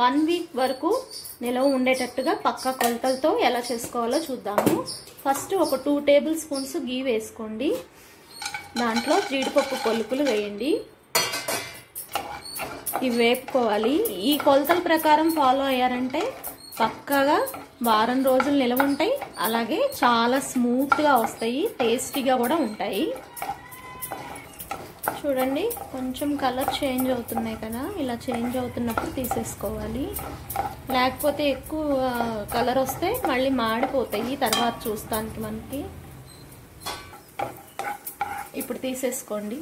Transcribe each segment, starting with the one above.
1 week వరకు నిలవ ఉండేటట్టుగా పక్కా కొలతలతో ఎలా చేసుకోవాలో చూద్దాము. ఫస్ట్ ఒక 2 టేబుల్ స్పూన్స్ గీ వేసుకోండి. దాంట్లో జీడిపప్పు పలుకులు వేయండి. ఇవి వేపుకోవాలి. ఈ కొలతల ప్రకారం ఫాలో అయ్యారంటే పక్కాగా వారం రోజులు నిలవ ఉంటాయి. అలాగే చాలా స్మూత్గా వస్తాయి, టేస్టీగా కూడా ఉంటాయి. చూడండి, కొంచెం కలర్ చేంజ్ అవుతున్నాయి కదా, ఇలా చేంజ్ అవుతున్నప్పుడు తీసేసుకోవాలి. లేకపోతే ఎక్కువ కలర్ వస్తే మళ్ళీ మాడిపోతాయి తర్వాత చూస్తానికి మనకి. ఇప్పుడు తీసేసుకోండి.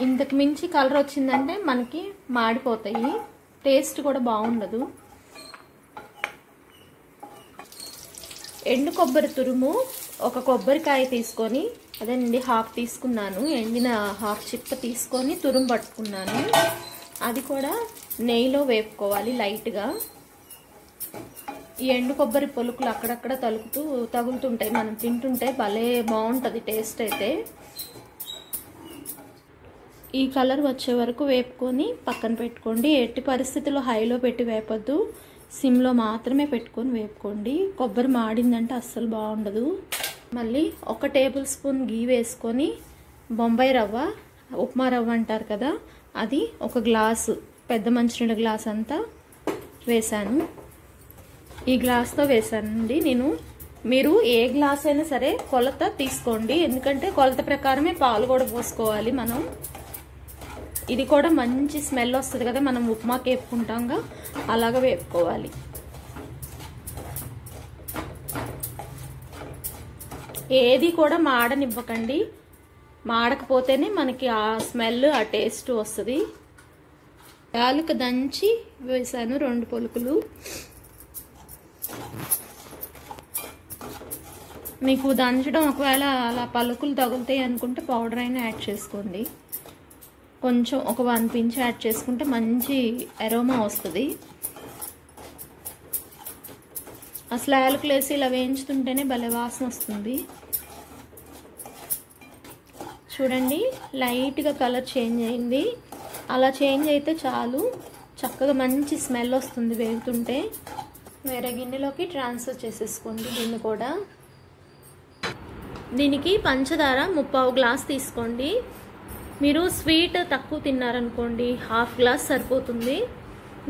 ఇంతకు మించి కలర్ వచ్చిందంటే మనకి మాడిపోతాయి, టేస్ట్ కూడా బాగుండదు. ఎండు కొబ్బరి తురుము ఒక కొబ్బరికాయ తీసుకొని, అదేనండి హాఫ్ తీసుకున్నాను, ఎండిన హాఫ్ చిప్ప తీసుకొని తురుము పట్టుకున్నాను. అది కూడా నెయ్యిలో వేపుకోవాలి లైట్గా. ఈ ఎండు కొబ్బరి పొలుకులు అక్కడక్కడ తగులుతుంటాయి, మనం తింటుంటే భలే బాగుంటుంది టేస్ట్ అయితే. ఈ కలర్ వచ్చే వరకు వేపుకొని పక్కన పెట్టుకోండి. ఎట్టి పరిస్థితుల్లో హైలో పెట్టి వేపొద్దు, సిమ్లో మాత్రమే పెట్టుకొని వేపుకోండి. కొబ్బరి మాడిందంటే అస్సలు బాగుండదు. మళ్ళీ 1 టేబుల్ స్పూన్ గీ వేసుకొని బొంబాయి రవ్వ, ఉప్మా రవ్వ అంటారు కదా, అది 1 గ్లాసు, పెద్ద మంచినీళ్ళ గ్లాస్ అంతా వేసాను. ఈ గ్లాస్తో వేసానండి నేను. మీరు ఏ గ్లాస్ అయినా సరే కొలత తీసుకోండి, ఎందుకంటే కొలత ప్రకారమే పాలు కూడా పోసుకోవాలి మనం. ఇది కూడా మంచి స్మెల్ వస్తుంది కదా, మనం ఉప్మాకి వేపుకుంటాంగా అలాగా వేపుకోవాలి. ఏది కూడా మాడనివ్వకండి, మాడకపోతేనే మనకి ఆ స్మెల్ ఆ టేస్ట్ వస్తుంది. యాలక దంచి వేసాను 2 పలుకులు. మీకు దంచడం ఒకవేళ అలా పలుకులు తగులుతాయి అనుకుంటే పౌడర్ అయినా యాడ్ చేసుకోండి. కొంచెం ఒక 1 పించ్ యాడ్ చేసుకుంటే మంచి అరోమా వస్తుంది. అసలు యాలకులు వేసి ఇలా వేయించుతుంటేనే భలే వాసన వస్తుంది. చూడండి, లైట్గా కలర్ చేంజ్ అయింది. అలా చేంజ్ అయితే చాలు, చక్కగా మంచి స్మెల్ వస్తుంది వేగుతుంటే. వేరే గిన్నెలోకి ట్రాన్స్ఫర్ చేసేసుకోండి దీన్ని కూడా. దీనికి పంచదార 3/4 గ్లాస్ తీసుకోండి. మీరు స్వీట్ తక్కువ తిన్నారనుకోండి హాఫ్ గ్లాస్ సరిపోతుంది.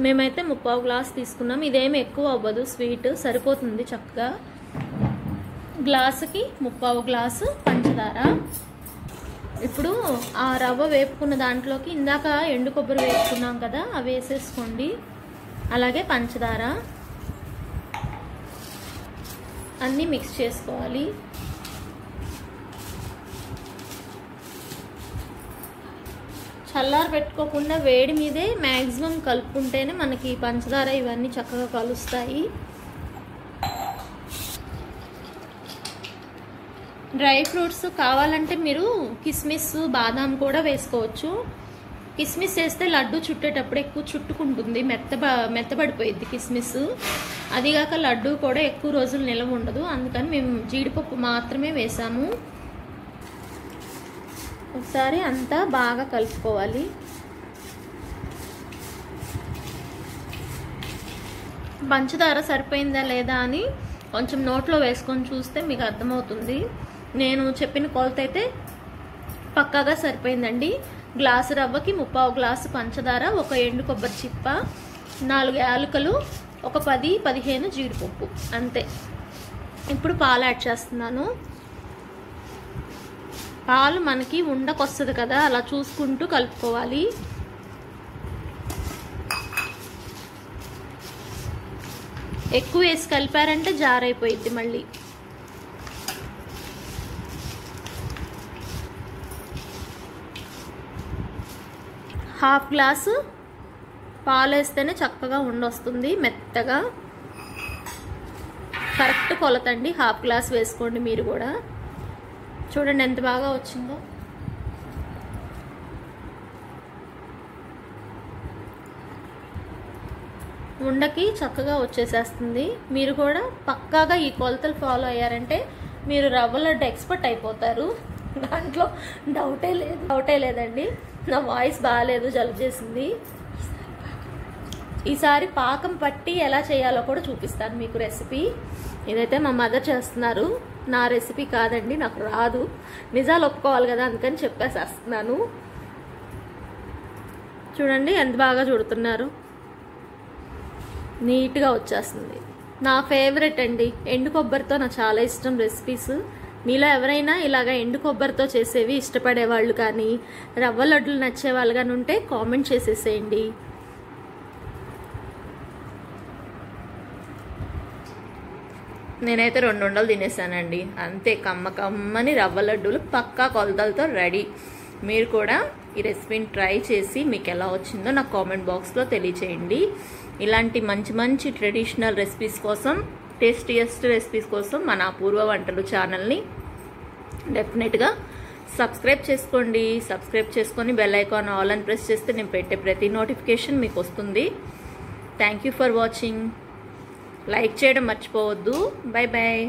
మేమైతే 3/4 గ్లాస్ తీసుకున్నాం. ఇదేమి ఎక్కువ అవ్వదు, స్వీట్ సరిపోతుంది చక్కగా. గ్లాసుకి 3/4 గ్లాసు పంచదార. ఇప్పుడు ఆ రవ్వ వేపుకున్న దాంట్లోకి ఇందాక ఎండు కొబ్బరి వేసుకున్నాం కదా, అవి వేసేసుకోండి. అలాగే పంచదార అన్నీ మిక్స్ చేసుకోవాలి. చల్లారి పెట్టుకోకుండా వేడి మీదే మ్యాక్సిమం కలుపుకుంటేనే మనకి పంచదార ఇవన్నీ చక్కగా కలుస్తాయి. డ్రై ఫ్రూట్స్ కావాలంటే మీరు కిస్మిస్, బాదాం కూడా వేసుకోవచ్చు. కిస్మిస్ వేస్తే లడ్డు చుట్టేటప్పుడు ఎక్కువ చుట్టుకుంటుంది, మెత్తబడిపోయిద్ది కిస్మిస్. అదిగాక లడ్డు కూడా ఎక్కువ రోజులు నిలవ ఉండదు, అందుకని మేము జీడిపప్పు మాత్రమే వేసాము. ఒకసారి అంతా బాగా కలుపుకోవాలి. పంచదార సరిపోయిందా లేదా అని కొంచెం నోట్లో వేసుకొని చూస్తే మీకు అర్థమవుతుంది. నేను చెప్పిన కొలత అయితే పక్కాగా సరిపోయిందండి. గ్లాసు రవ్వకి 3/4 గ్లాసు పంచదార, 1 ఎండు కొబ్బరి చిప్ప, 4 యాలకులు, ఒక 10-15 జీడిపప్పు, అంతే. ఇప్పుడు పాలు యాడ్ చేస్తున్నాను. పాలు మనకి ఉండకొస్తుంది కదా, అలా చూసుకుంటూ కలుపుకోవాలి. ఎక్కువ వేసి కలిపారంటే జారైపోయిద్ది మళ్ళీ. హాఫ్ గ్లాసు పాలు వేస్తేనే చక్కగా ఉండొస్తుంది మెత్తగా. కరెక్ట్ కొలతండి, హాఫ్ గ్లాస్ వేసుకోండి మీరు కూడా. చూడండి ఎంత బాగా వచ్చిందో. ఉండకి చక్కగా వచ్చేసేస్తుంది. మీరు కూడా పక్కాగా ఈ కొలతలు ఫాలో అయ్యారంటే మీరు రవ్వ లడ్డు ఎక్స్పర్ట్ అయిపోతారు, దాంట్లో డౌటే లేదండి. నా వాయిస్ బాగాలేదు, జలుబు చేసింది. ఈసారి పాకం పట్టి ఎలా చేయాలో కూడా చూపిస్తాను మీకు రెసిపీ. ఇదైతే మా మదర్ చేస్తున్నారు, నా రెసిపీ కాదండి, నాకు రాదు. నిజాలు ఒప్పుకోవాలి కదా, అందుకని చెప్పేసేస్తున్నాను. చూడండి ఎంత బాగా చూడుతున్నారు, నీట్గా వచ్చేస్తుంది. నా ఫేవరెట్ అండి, ఎండు కొబ్బరితో నాకు చాలా ఇష్టం రెసిపీస్. మీలో ఎవరైనా ఇలాగ ఎండు కొబ్బరితో చేసేవి ఇష్టపడేవాళ్ళు కానీ రవ్వ లడ్డులు నచ్చేవాళ్ళు కానీ ఉంటే కామెంట్ చేసేసేయండి. నేనైతే 2 ఉండలు తినేసానండి అంతే. కమ్మని రవ్వ లడ్డూలు పక్కా కొలతలతో రెడీ. మీరు కూడా ఈ రెసిపీని ట్రై చేసి మీకు ఎలా వచ్చిందో నాకు కామెంట్ బాక్స్లో తెలియచేయండి. ఇలాంటి మంచి ట్రెడిషనల్ రెసిపీస్ కోసం, టేస్టీయెస్ట్ రెసిపీస్ కోసం మన అపూర్వ వంటలు ఛానల్ని డెఫినెట్గా సబ్స్క్రైబ్ చేసుకోండి. సబ్స్క్రైబ్ చేసుకొని బెల్ ఐకాన్ ఆల్ అని ప్రెస్ చేస్తే నేను పెట్టే ప్రతి నోటిఫికేషన్ మీకు వస్తుంది. Thank you for watching. Like చేయడం మర్చిపోవద్దు. Bye bye.